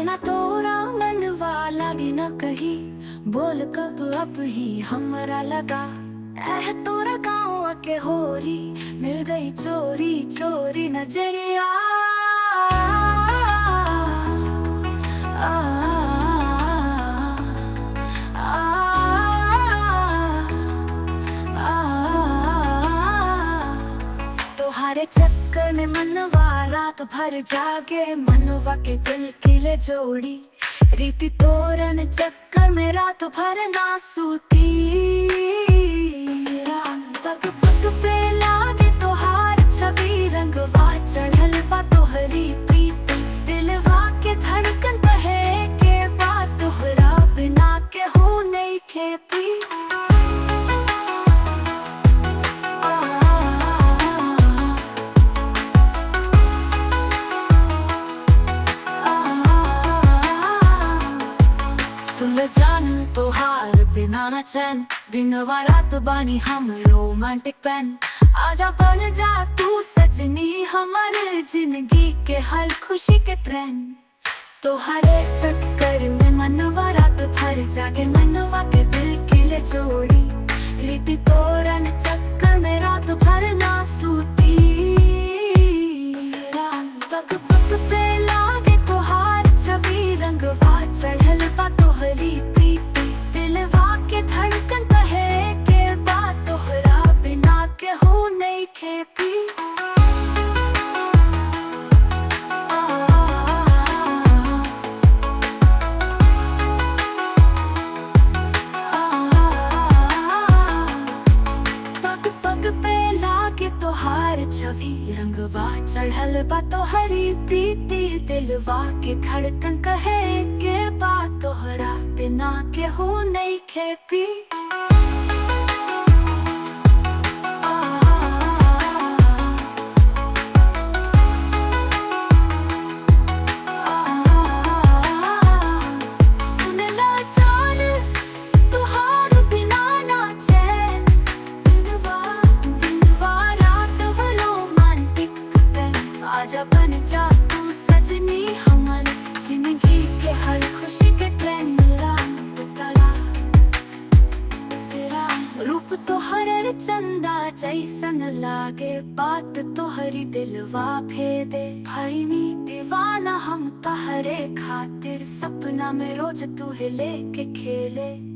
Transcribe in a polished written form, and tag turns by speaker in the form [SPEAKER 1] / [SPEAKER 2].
[SPEAKER 1] बिना तोरा मनवा लागे न कहीं, बोल कब अब ही हमरा लगा। तोरा गाँव के होरी मिल गई चोरी चोरी नजरिया। तोहारे चक्कर में मनवा रात भर जागे, मनवा के दिल किले जोड़ी। रीति तोरन चक्कर में रात भर ना सूती। पग पग पे लागे तोहार छवि, रंगवा चढ़ल बा तोहरी प्रीति। दिलवा के धड़कन कहे के बात, तोहरा बिना के हो नहीं खेपी। सुन जान तोहार बिना न चैन, दिनवा रात बानी हम रोमांटिक पैन। आजा बन जा तू सजनी हमारे जिंदगी के हर खुशी के ट्रेन। तोहारे चक्कर में मनवा रात भर जागे, मनवा के दिल किले जोड़ी। रीति तोरन चक्कर में रात भर ना सूती। पग पग पे लागे तोहार छवि, रंगवा चढ़ल बा तोहरी प्रीति। दिलवा के धड़कन कहे के बात, तोहरा बिना के हो नहीं खेपी। पग पग पे लागे तोहार छवि, रंगवा चढ़ल बा तोहरी प्रीति। दिलवा के धड़कन कहे के बात, तोहरा बिना के हो नहीं खेपी। सुन ला जान तोहार बिना ना चैन, दिनवा रात भर रोमांटिक पैन। आजा बन जा तू सजनी हमारी जिंदगी के हर खुशी के ट्रेन। रूप तोहर चंदा जैसन लागे, बात तोहरी दिलवा भेदे। भईनी दीवाना हम तहरे खातिर, सपना में रोज तू लेके खेले।